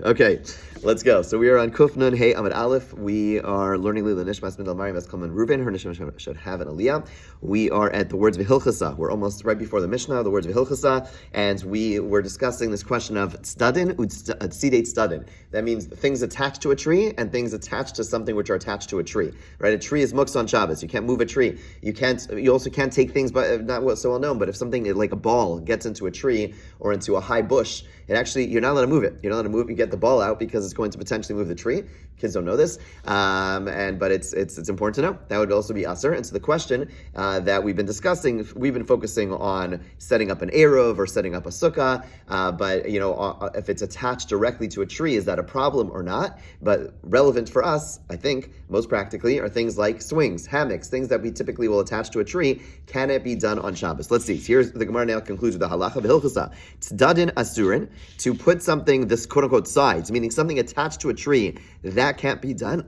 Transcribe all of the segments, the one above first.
Okay, let's go. So we are on Kuf Nun Hey Amud Aleph. We are learning Lila Nishmas Min Maryam as Kalman Reuven. Her Nishmas should have an Aliyah. We are at the words of Hilchasa. We're almost right before the Mishnah, the words of Hilchasa, and we were discussing this question of tzadin tzidei tzadin. That means things attached to a tree and things attached to something which are attached to a tree. Right? A tree is muktzah on Shabbos. You can't move a tree. You also can't take things, but not so well known. But if something like a ball gets into a tree or into a high bush, you're not allowed to move it. You're not allowed to move. You get the ball out because it's going to potentially move the tree. Kids don't know this, but it's important to know. That would also be aser. And so the question that we've been discussing, we've been focusing on setting up an eruv or setting up a sukkah. But if it's attached directly to a tree, is that a problem or not? But relevant for us, I think, most practically, are things like swings, hammocks, things that we typically will attach to a tree. Can it be done on Shabbos? Let's see. Here's the Gemara now concludes with the halacha v'hilchasa. Tzadin asurin, to put something, this quote-unquote sides, meaning something attached to a tree, that can't be done.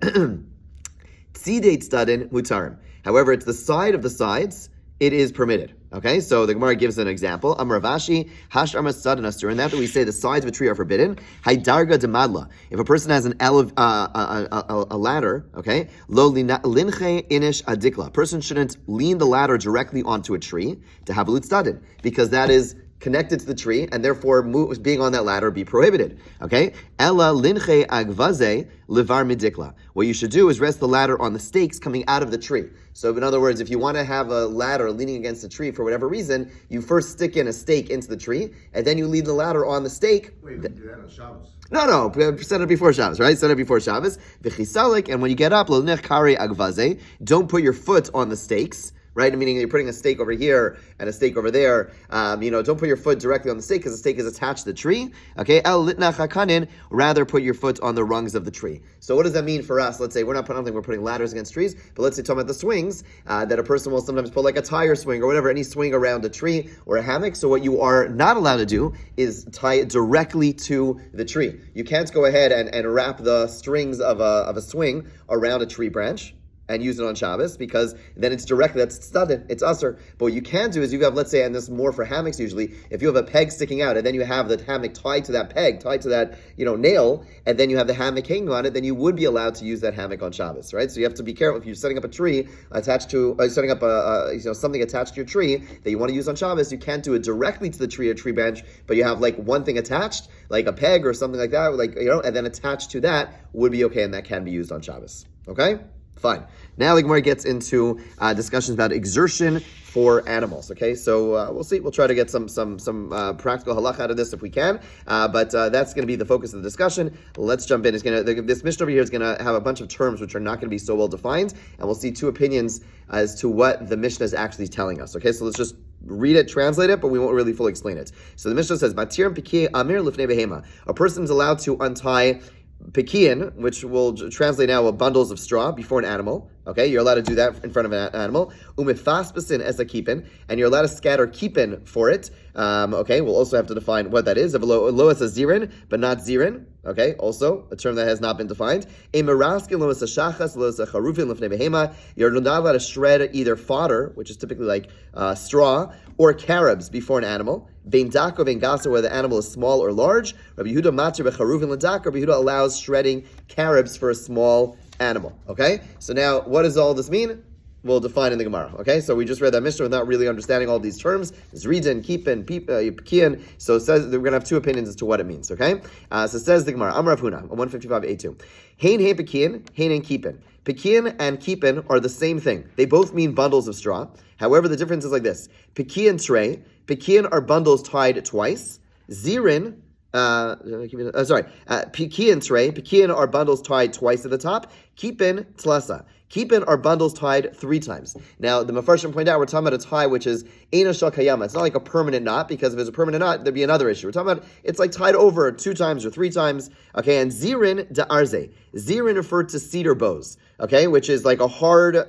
Tzidei tzadin mutarim. However, it's the side of the sides, it is permitted. Okay, so the Gemara gives an example. Amar Ravashi, hash armas tzadin asurin. That we say the sides of a tree are forbidden. Haydarga demadla. If a person has a ladder, okay, lo linche inish adikla. A person shouldn't lean the ladder directly onto a tree to have a tzadin, because that is connected to the tree, and therefore being on that ladder be prohibited. Okay? Ella linche agvaze levar midikla. What you should do is rest the ladder on the stakes coming out of the tree. So in other words, if you want to have a ladder leaning against the tree for whatever reason, you first stick in a stake into the tree, and then you lead the ladder on the stake. Wait, we do that on Shabbos? No, set it before Shabbos, right? Set it before Shabbos. V'chisalik, and when you get up, lo nech kari agvaze, don't put your foot on the stakes, right? Meaning you're putting a stake over here and a stake over there. Don't put your foot directly on the stake because the stake is attached to the tree. Okay, el litna chakanin, rather put your foot on the rungs of the tree. So what does that mean for us? Let's say we're not putting, we're putting ladders against trees, but let's say talking about the swings, that a person will sometimes put like a tire swing or whatever, any swing around a tree or a hammock. So what you are not allowed to do is tie it directly to the tree. You can't go ahead and wrap the strings of a swing around a tree branch and use it on Shabbos, because then it's directly, that's tzadin, it's aser. But what you can do is you have, let's say, and this is more for hammocks usually, if you have a peg sticking out and then you have the hammock tied to that peg, tied to that, nail, and then you have the hammock hanging on it, then you would be allowed to use that hammock on Shabbos, right? So you have to be careful if you're setting up a tree attached to, setting up something attached to your tree that you want to use on Shabbos, you can't do it directly to the tree or tree branch, but you have like one thing attached, like a peg or something like that, and then attached to that would be okay, and that can be used on Shabbos. Okay? Fine. Now the Gemara gets into discussions about exertion for animals. Okay, so we'll see. We'll try to get some practical halacha out of this if we can. But that's going to be the focus of the discussion. Let's jump in. This Mishnah over here is going to have a bunch of terms which are not going to be so well defined, and we'll see two opinions as to what the Mishnah is actually telling us. Okay, so let's just read it, translate it, but we won't really fully explain it. So the Mishnah says, "Matir pikei amir lifnei behema." A person is allowed to untie Pekian, which will translate now with bundles of straw before an animal. Okay, you're allowed to do that in front of an animal. Umifaspasin as a keepin, and you're allowed to scatter keepin for it. Okay, we'll also have to define what that is. Loas a zirin, but not zirin. Okay, also a term that has not been defined. A maraskin loas a shachas loas a charufin lifnei behema. You're not allowed to shred either fodder, which is typically like straw, or carobs before an animal. Bein dako, bein gasa, whether the animal is small or large. Rabbi Yehuda matir becharuvin l'dak. Rabbi Yehuda allows shredding carobs for a small animal. Okay, so now what does all this mean? We'll define in the Gemara. Okay, so we just read that Mishnah without really understanding all these terms. Zridin, Kipin, Pekian. So it says we're going to have two opinions as to what it means. Okay, so it says the Gemara. Amar Rav Huna, 155a2. Hein Pekian, Hein and Kipin. Pekian and Kipin are the same thing. They both mean bundles of straw. However, the difference is like this: Pekian tray. Pekian are bundles tied twice. Zirin. Pekian tray. Pekian are bundles tied twice at the top. Kipin tlasa. Kipin are bundles tied 3 times. Now, the Mefarshim point out we're talking about a tie which is Eina Shal Kayama. It's not like a permanent knot, because if it's a permanent knot, there'd be another issue. We're talking about it's like tied over 2 times or 3 times. Okay, and Zirin da Arze. Zirin referred to cedar bows. Okay, which is like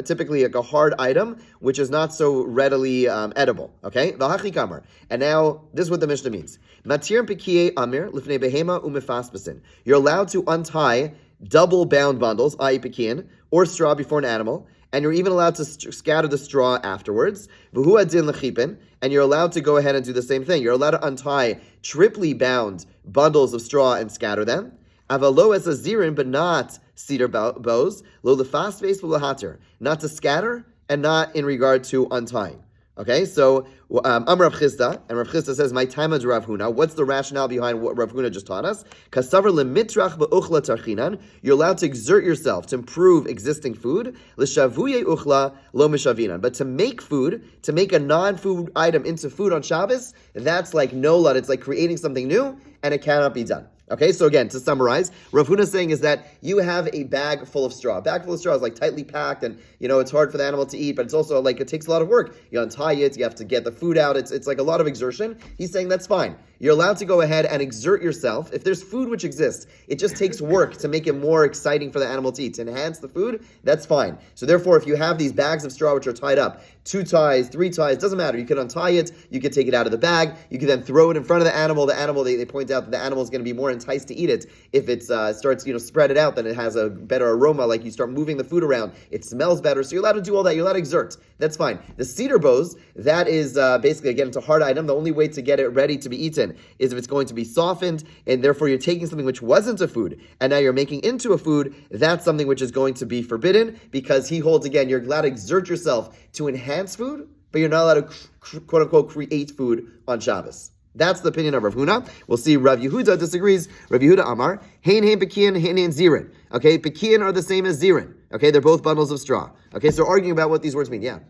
typically like a hard item, which is not so readily edible. Okay, V'hachi kamar. And now, this is what the Mishnah means. Matir pekiye amir lifnei behema umifaspasin. You're allowed to untie double bound bundles, i.e. pekian, or straw before an animal, and you're even allowed to scatter the straw afterwards. V'hu adin l'chipin, and you're allowed to go ahead and do the same thing. You're allowed to untie triply bound bundles of straw and scatter them. Avalo as a zirin, but not cedar bows. Lo lefas face v'lahater, not to scatter and not in regard to untying. Okay, so Rav Chisda, and Rav Chisda says, "My time is Rav Huna." What's the rationale behind what Rav Huna just taught us? Kasavar lemitrach ba'uchla tarchinan. You're allowed to exert yourself to improve existing food. L'shavuye uchla lo mishavinan. But to make food, to make a non-food item into food on Shabbos, that's like nolad. It's like creating something new, and it cannot be done. Okay, so again, to summarize, Rav Huna is saying is that you have a bag full of straw. A bag full of straw is like tightly packed, and it's hard for the animal to eat, but it's also like it takes a lot of work. You untie it, you have to get the food out. It's like a lot of exertion. He's saying that's fine. You're allowed to go ahead and exert yourself. If there's food which exists, it just takes work to make it more exciting for the animal to eat. To enhance the food, that's fine. So therefore, if you have these bags of straw which are tied up, 2 ties, 3 ties, doesn't matter. You can untie it, you can take it out of the bag, you can then throw it in front of the animal. The animal, they point out that the animal is going to be more enticed to eat it if it starts, spread it out, then it has a better aroma, like you start moving the food around, it smells better. So you're allowed to do all that. You're allowed to exert. That's fine. The cedar bows, that is basically, again, it's a hard item. The only way to get it ready to be eaten is if it's going to be softened, and therefore you're taking something which wasn't a food, and now you're making into a food. That's something which is going to be forbidden, because he holds, again, you're allowed to exert yourself to enhance food, but you're not allowed to, quote-unquote, create food on Shabbos. That's the opinion of Rav Huna. We'll see Rav Yehuda disagrees. Rav Yehuda Amar, hein pekian, hein zirin. Okay, pekian are the same as zirin. Okay, they're both bundles of straw. Okay, so arguing about what these words mean. Yeah.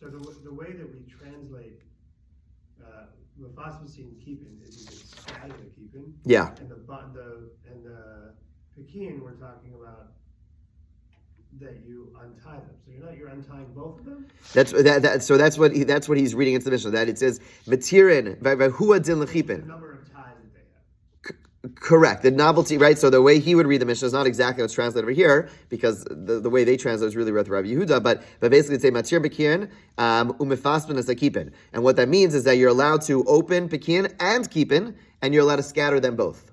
So the way that we translate lefas and keepin is you can scatter the keepin. Yeah. And the pekian we're talking about that you untie them. So you're untying both of them? That's what he's reading into the Mishnah, that it says matirin v'hua din lechipin. The number of ties that they have. Correct. The novelty, right? So the way he would read the Mishnah is not exactly what's translated over here, because the way they translate is really with Rabbi Yehuda, but basically it's a matir pekian umefasben as a keepin. And what that means is that you're allowed to open pekian and keepin, and you're allowed to scatter them both.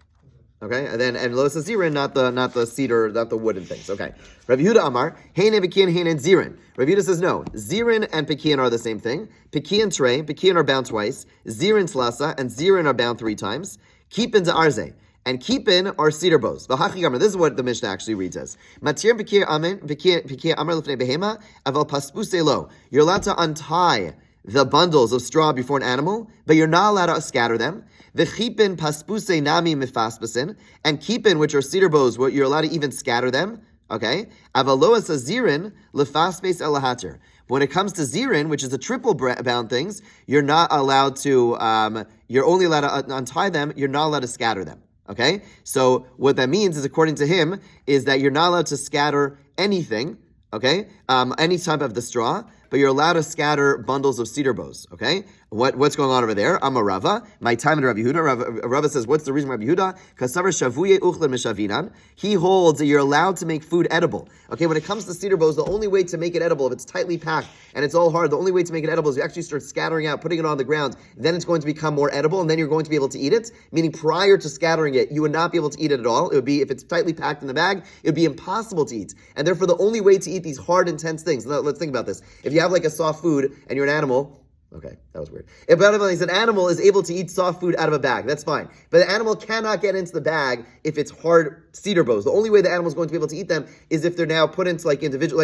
Okay, and lo zirin, not the cedar, not the wooden things. Okay, Rabbi Yehuda Amar, hein pekian, hein zirin. Rabbi Yehuda says no, zirin and pekian are the same thing. Pekian trey, pekian are bound twice. Zirin slasa and zirin are bound 3 times. Keepin to arze. And keepin are cedar bows. This is what the Mishnah actually reads as. Matir pekian amar lefnei behema aval paspuse lo. You're allowed to untie the bundles of straw before an animal, but you're not allowed to scatter them. V'chipin paspuse nami mifaspasin, and keepin, which are cedar bows, you're allowed to even scatter them. Okay, avaloas zirin lefaspes elahater. When it comes to zirin, which is the triple bound things, you're not allowed to. You're only allowed to untie them. You're not allowed to scatter them. Okay, so what that means is, according to him, is that you're not allowed to scatter anything. Okay, any type of the straw, but you're allowed to scatter bundles of cedar bows. Okay, what's going on over there? I'm a Rava. My time in Rabbi Yehuda. Rava says, what's the reason Rabbi Yehuda? Kasavar shavuye uchlan mishavinan. He holds that you're allowed to make food edible. Okay, when it comes to cedar bows, the only way to make it edible, if it's tightly packed and it's all hard, the only way to make it edible is you actually start scattering out, putting it on the ground. Then it's going to become more edible, and then you're going to be able to eat it. Meaning, prior to scattering it, you would not be able to eat it at all. It would be, if it's tightly packed in the bag, it would be impossible to eat. And therefore, the only way to eat these hard, intense things. Now, let's think about this. If you have like a soft food and you're an animal. Okay, that was weird. If an animal is able to eat soft food out of a bag, that's fine. But the animal cannot get into the bag if it's hard cedar bows. The only way the animal is going to be able to eat them is if they're now put into like individual,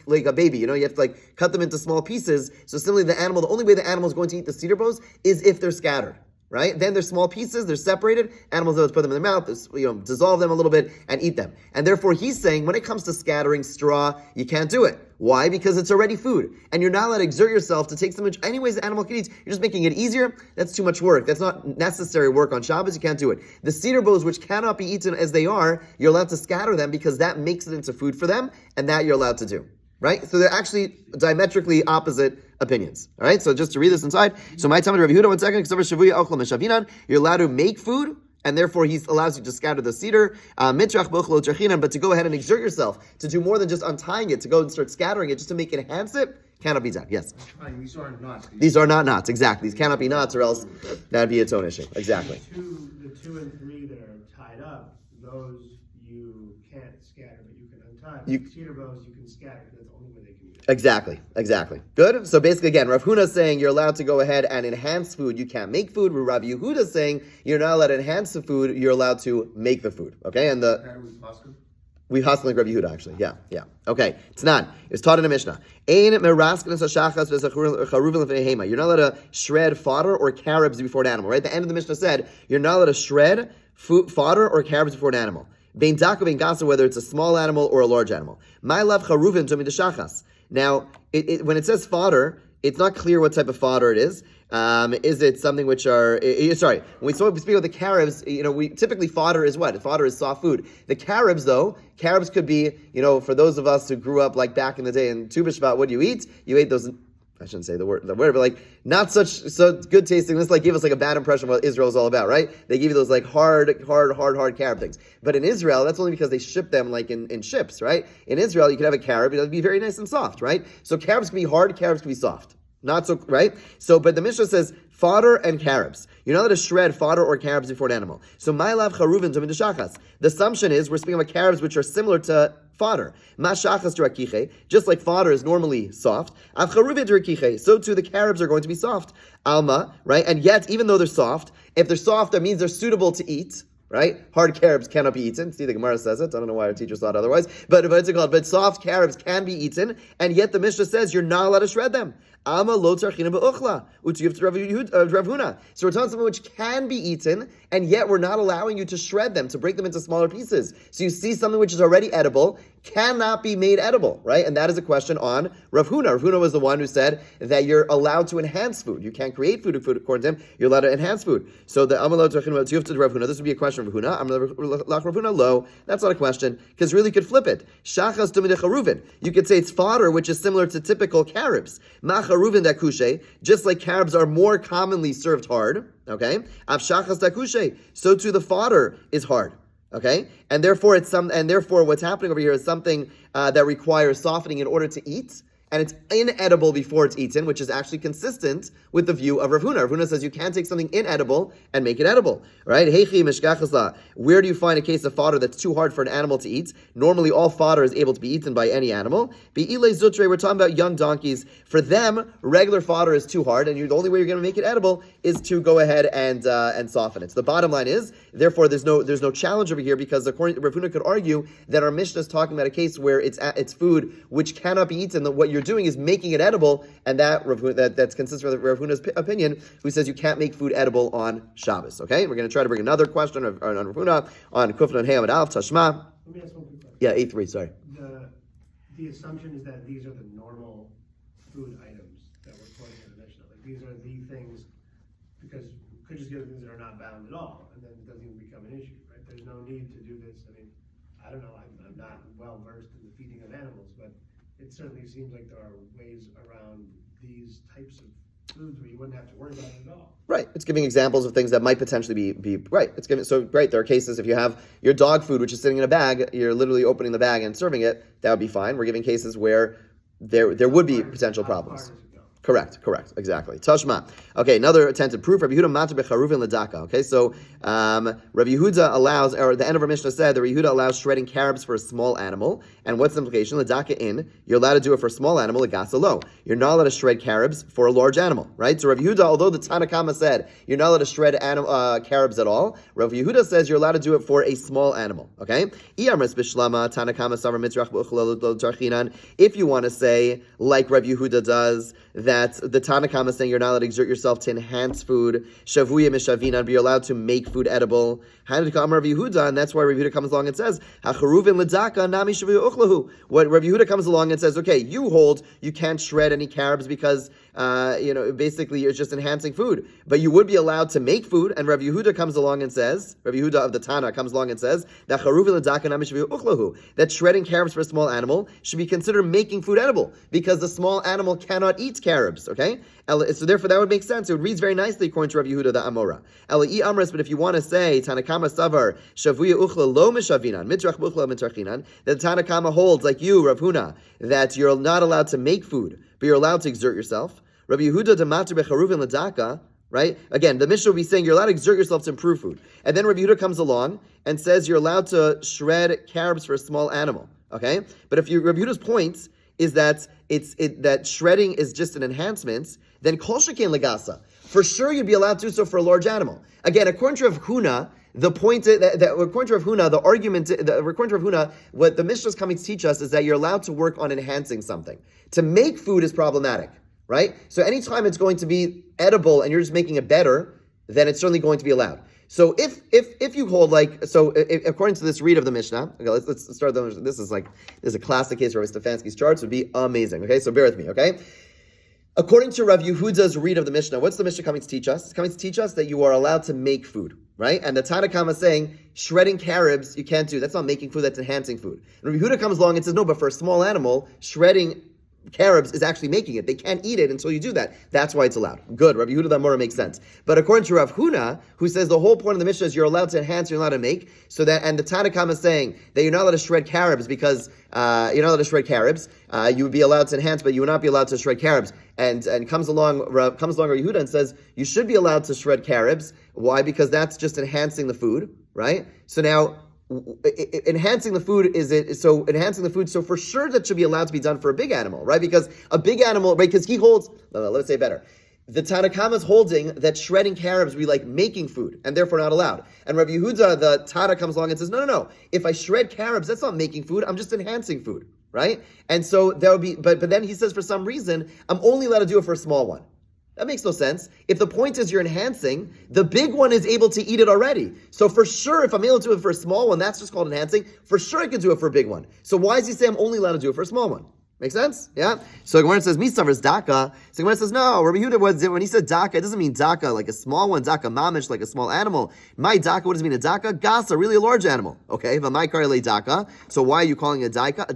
like a baby. You have to like cut them into small pieces. So similarly, the only way the animal is going to eat the cedar bows is if they're scattered. Right? Then they're small pieces, they're separated. Animals know to put them in their mouth, dissolve them a little bit and eat them. And therefore he's saying, when it comes to scattering straw, you can't do it. Why? Because it's already food. And you're not allowed to exert yourself to take so much anyways the animal can eat. You're just making it easier. That's too much work. That's not necessary work on Shabbos. You can't do it. The cedar bows, which cannot be eaten as they are, you're allowed to scatter them because that makes it into food for them, and that you're allowed to do. Right? So they're actually diametrically opposite opinions. All right? So just to read this inside. So my time to Rabbi Yehuda, 1 second. You're allowed to make food, and therefore he allows you to scatter the cedar. But to go ahead and exert yourself, to do more than just untying it, to go and start scattering it, just to make it enhance it, cannot be done. Yes? These are knots. These are not knots, exactly. These cannot be knots, or else that'd be its own issue. Exactly. The two and three that are tied up, those you can't scatter, but you can untie. You- Cedar bows, you can scatter. That's the only way they can use it. Exactly. Good. So basically, again, Rav Huna is saying you're allowed to go ahead and enhance food. You can't make food. Rav Yehuda is saying you're not allowed to enhance the food. You're allowed to make the food. Okay, and we hustle like Rav Yehuda actually. Yeah. Okay, it's not. It's taught in a Mishnah. You're not allowed to shred fodder or carobs before an animal. Right. The end of the Mishnah said you're not allowed to shred fodder or carobs before an animal. Bein daka, bein gasa, whether it's a small animal or a large animal. My love charuvin to me the shachas. Now, when it says fodder, it's not clear what type of fodder it is. Is it something which are, when we speak of the carobs, we typically fodder is what? Fodder is soft food. The carobs, though, could be, for those of us who grew up like back in the day in Tu B'Shvat, what do you eat? You ate those, I shouldn't say the word, but like not so good tasting. This like gave us like a bad impression of what Israel is all about, right? They give you those like hard carob things. But in Israel, that's only because they ship them like in ships, right? In Israel, you could have a carob, it'll be very nice and soft, right? So carobs can be hard, carobs can be soft. Not so, right? So, but the Mishnah says fodder and carobs. You're not allowed to shred fodder or carobs before an animal. So, my love charuvin to shachas. The assumption is we're speaking about carobs which are similar to fodder. Ma shachas rakiche, just like fodder is normally soft. Av charuvin rakiche, so too the carobs are going to be soft. Alma, right? And yet, even though they're soft, if they're soft, that means they're suitable to eat. Right? Hard carobs cannot be eaten. See, the Gemara says it. I don't know why our teachers thought otherwise. But soft carobs can be eaten, and yet the Mishnah says you're not allowed to shred them. Ama lo tarchina be'uchla. Rav Huna. So we're talking something which can be eaten, and yet we're not allowing you to shred them, to break them into smaller pieces. So you see something which is already edible, cannot be made edible, right? And that is a question on Rav Huna. Rav Huna was the one who said that you're allowed to enhance food. You can't create food according to him. You're allowed to enhance food. So the Ama lo tarchina be'uchla Rav Huna. This would be a question of Rav Huna. Rav Huna lo. That's not a question, because really you could flip it. Shachas dumide charuvin. You could say it's fodder, which is similar to typical carobs. Charuvin dakushe, just like carobs are more commonly served hard, okay? Avshachas dakushe, so too the fodder is hard, okay? And therefore what's happening over here is something that requires softening in order to eat, and it's inedible before it's eaten, which is actually consistent with the view of Rav Huna. Rav Huna says you can't take something inedible and make it edible, right? Heichi mishkachasla. Where do you find a case of fodder that's too hard for an animal to eat? Normally, all fodder is able to be eaten by any animal. Be'ile zutre, we're talking about young donkeys. For them, regular fodder is too hard, and the only way you're going to make it edible is to go ahead and soften it. So the bottom line is, therefore, there's no challenge over here, because according to Rav Huna could argue that our Mishnah is talking about a case where it's food which cannot be eaten. That what you're doing is making it edible, and that's consistent with Rav Huna's opinion, who says you can't make food edible on Shabbos. Okay, we're going to try to bring another question on Rav Huna on Kufna and Hey Amud Aleph Tashma. Let me ask one quick question. Yeah, 8-3. Sorry. The assumption is that these are the normal food items that we're quoting in the Mishnah. Like these are the things, because we could just get things that are not bound at all, and then it doesn't even become an issue, right? There's no need to do this. I mean, I don't know. I'm not well versed in the feeding of animals, but it certainly seems like there are ways around these types of foods where you wouldn't have to worry about it at all. Right. It's giving examples of things that might potentially be right. It's giving, so right, there are cases if you have your dog food which is sitting in a bag, you're literally opening the bag and serving it, that would be fine. We're giving cases where there would be potential problems. Correct, exactly. Tashma. Okay, another attempted proof. Rabbi Yehuda matzah becharuvin ledaka. Okay, so Rabbi Yehuda allows, or the end of our Mishnah said that Rabbi Yehuda allows shredding carobs for a small animal. And what's the implication? Ledaka in, you're allowed to do it for a small animal, legasa lo. You're not allowed to shred carobs for a large animal, right? So Rabbi Yehuda, although the Tanakama said you're not allowed to shred carobs at all, Rabbi Yehuda says you're allowed to do it for a small animal. Okay? If you want to say, like Rabbi Yehuda does, that the Tanakama is saying you're not allowed to exert yourself to enhance food, shavuya mishavinan, but you're allowed to make food edible. And that's why Rabbi Yehuda comes along and says, "Hacharuvin ledaka nami shavuya uchlahu." What Rabbi Yehuda comes along and says, okay, you hold you can't shred any carobs because basically you're just enhancing food, but you would be allowed to make food. And Rabbi Yehuda comes along and says, Rabbi Yehuda of the Tana comes along and says that charuvin ledaka nami shavuya uchlahu, that shredding carobs for a small animal should be considered making food edible because the small animal cannot eat carobs. Okay, so therefore that would make sense. It reads very nicely according to Rabbi Yehuda the Amora. But if you want to say Tanakama Savar Shavuya Uchla Lo Mishavinan Mitrach Buchla Mitrachinan, that Tanakama holds like you, Rav Huna, that you're not allowed to make food, but you're allowed to exert yourself. Rabbi Yehuda Demater Becharuvin Ladaka right? Again, the Mishnah will be saying you're allowed to exert yourself to improve food. And then Rabbi Yehuda comes along and says you're allowed to shred carobs for a small animal, okay? But if Rabbi Yehuda's point is that that shredding is just an enhancement, then kol sheken legasa. For sure you'd be allowed to do so for a large animal. Again, according to Rav Huna, the point that according to Rav Huna, the argument, according to Rav Huna, what the Mishnah is coming to teach us is that you're allowed to work on enhancing something. To make food is problematic, right? So anytime it's going to be edible and you're just making it better, then it's certainly going to be allowed. So if you hold according to this read of the Mishnah, okay, let's start. This is a classic case where Stefanski's charts would be amazing. Okay, so bear with me. Okay. According to Rav Yehuda's read of the Mishnah, what's the Mishnah coming to teach us? It's coming to teach us that you are allowed to make food, right? And the Tanakama is saying, shredding carobs, you can't do. That's not making food, that's enhancing food. And Rav Yehuda comes along and says, no, but for a small animal, shredding carobs is actually making it. They can't eat it until you do that. That's why it's allowed. Good. Rabbi Yehuda Damora makes sense. But according to Rav Huna, who says the whole point of the Mishnah is you're allowed to enhance, you're allowed to make, so that, and the Tanakama is saying that you're not allowed to shred carobs because you're not allowed to shred carobs. You would be allowed to enhance, but you would not be allowed to shred carobs. And comes along Rav Yehuda and says you should be allowed to shred carobs. Why? Because that's just enhancing the food, right? So now, enhancing the food. So for sure that should be allowed to be done for a big animal, right? Because a big animal, right? Because he holds. No, let's say better. The Tanakama is holding that shredding carobs would be like making food, and therefore not allowed. And Rabbi Yehuda, the Tana, comes along and says, no. If I shred carobs, that's not making food. I'm just enhancing food, right? And so there would be, but then he says for some reason I'm only allowed to do it for a small one. That makes no sense. If the point is you're enhancing, the big one is able to eat it already. So for sure, if I'm able to do it for a small one, that's just called enhancing. For sure I can do it for a big one. So why does he say I'm only allowed to do it for a small one? Make sense? Yeah? So Gemara says, Misavar is Daka. So Gemara says, no, Rabbi Yehuda, when he said Daka, it doesn't mean Daka like a small one, Daka mamish, like a small animal. My Daka, what does it mean a Daka? Gasa, really a large animal. Okay, V'mai karele Daka. So why are you calling it a Daka?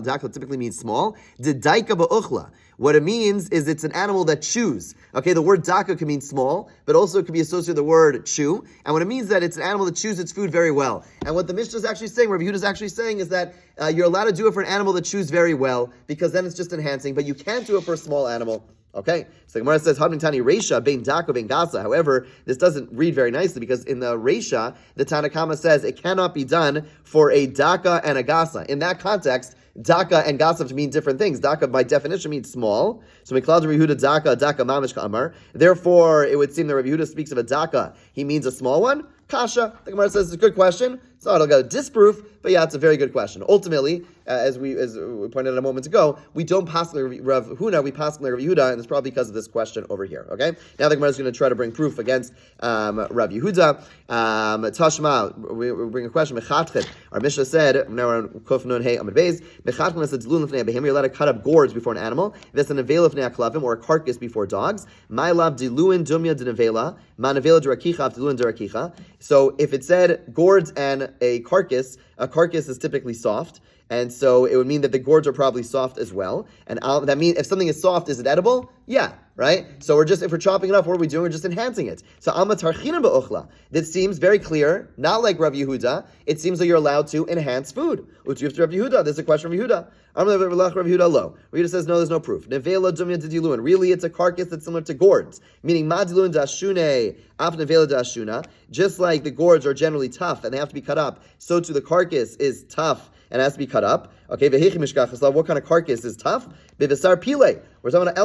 Daka typically means small. The Daika ba'uchla. What it means is it's an animal that chews. Okay, the word daka can mean small, but also it can be associated with the word chew. And what it means is that it's an animal that chews its food very well. And what the Mishnah is actually saying, Rabbi Yehuda is actually saying, is that you're allowed to do it for an animal that chews very well, because then it's just enhancing, but you can't do it for a small animal. Okay, so the Gemara says, Hadmin Tani Reisha, Bein Daka, Bein Gasa. However, this doesn't read very nicely, because in the Reisha, the Tanakama says it cannot be done for a Daka and a Gasa. In that context, Daka and Gasa mean different things. Daka, by definition, means small. So, Meklad Rabbi Yehuda Daka mamish ka'amar. Therefore, it would seem that Rabbi Yehuda speaks of a Daka. He means a small one. Kasha. The Gemara says it's a good question. It's not a disproof, but yeah, it's a very good question. Ultimately, as we pointed out a moment ago, we don't possibly Rav Huna, we possibly Rav Yehuda, and it's probably because of this question over here. Okay, now the Gemara is going to try to bring proof against Rav Yehuda. Tashma, we bring a question. Mechatchet. Our Mishnah said, now we're on Kuf Nun Hey Amud Beis. Mechatchet said tzlun lefnei behim. You're allowed to cut up gourds before an animal. That's an avela lefnei aklavim, or a carcass before dogs. My lav diluin dumya dinavela. Ma nevela derakicha diluin derakicha. So if it said gourds and a carcass is typically soft, and so it would mean that the gourds are probably soft as well. And that means if something is soft, is it edible? Yeah, right? So if we're chopping it up, what are we doing? We're just enhancing it. So alma tarchina ba'uchla. This seems very clear, not like Rav Yehuda. It seems that you're allowed to enhance food. Utiyuf to Rav Yehuda. There's a question from Yehuda. Rav Yehuda lo. Rav Yehuda says no, there's no proof. Nevela dumya diluin. Really, it's a carcass that's similar to gourds, meaning ma diluin dashune af nevela dashuna. Just like the gourds are generally tough and they have to be cut up, so too the carcass is tough and has to be cut up. Okay, what kind of carcass is tough? Bivasar pile. We're talking about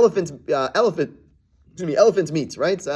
elephant meat, right?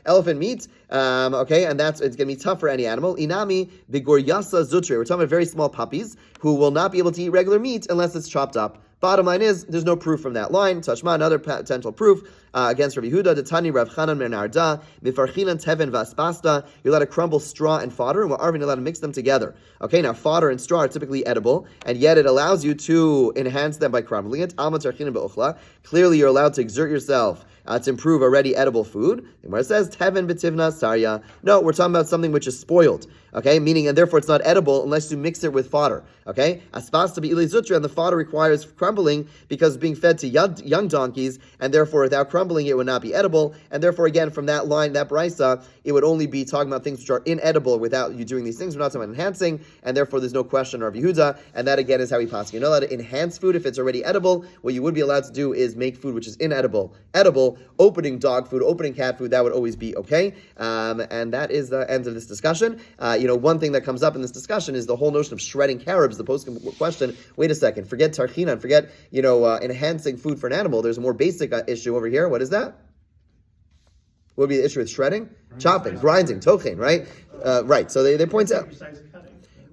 Elephant meat. Okay, and it's going to be tough for any animal. Inami bigoryasa zutre. We're talking about very small puppies who will not be able to eat regular meat unless it's chopped up. Bottom line is, there's no proof from that line. Tashma, another potential proof against Rabbi Yehuda. Tani Rav Chanan ben Arda, mifarchinan teven vaspasta. You're allowed to crumble straw and fodder, and Arvin allowed to mix them together. Okay, now fodder and straw are typically edible, and yet it allows you to enhance them by crumbling it. Alma tarchinan be'uchla. Clearly, you're allowed to exert yourself to improve already edible food. And where it says teven betivna sarya, no, we're talking about something which is spoiled. Okay, meaning, and therefore it's not edible unless you mix it with fodder. Okay, aspasta be'ilei zutra, and the fodder requires crumbling because it's being fed to young donkeys, and therefore without crumbling crumbling it would not be edible, and therefore, again, from that line, that brisa, it would only be talking about things which are inedible without you doing these things. We're not talking about enhancing, and therefore there's no question of Yehuda, and that again is how we pass. You're not allowed to enhance food if it's already edible. What you would be allowed to do is make food which is inedible edible. Opening dog food, opening cat food, that would always be okay. And that is the end of this discussion. One thing that comes up in this discussion is the whole notion of shredding carobs. The post question, wait a second, forget tarchina and forget, enhancing food for an animal. There's a more basic issue over here. What is that? What would be the issue with shredding? Chopping, grinding, tochen, right? Right. So they point out.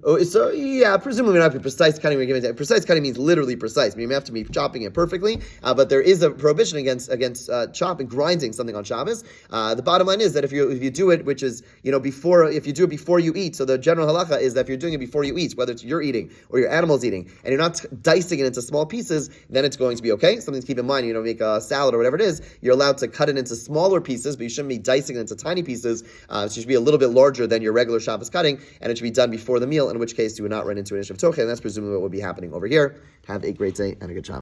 Oh, so yeah, presumably not be precise cutting. Precise cutting means literally precise. I mean, you have to be chopping it perfectly. But there is a prohibition against chopping, grinding something on Shabbos. The bottom line is that if you do it, which is if you do it before you eat. So the general halacha is that if you're doing it before you eat, whether it's you're eating or your animal's eating, and you're not dicing it into small pieces, then it's going to be okay. Something to keep in mind. Make a salad or whatever it is. You're allowed to cut it into smaller pieces, but you shouldn't be dicing it into tiny pieces. So it should be a little bit larger than your regular Shabbos cutting, and it should be done before the meal. In which case you would not run into an issue of toche, and that's presumably what would be happening over here. Have a great day and a good job.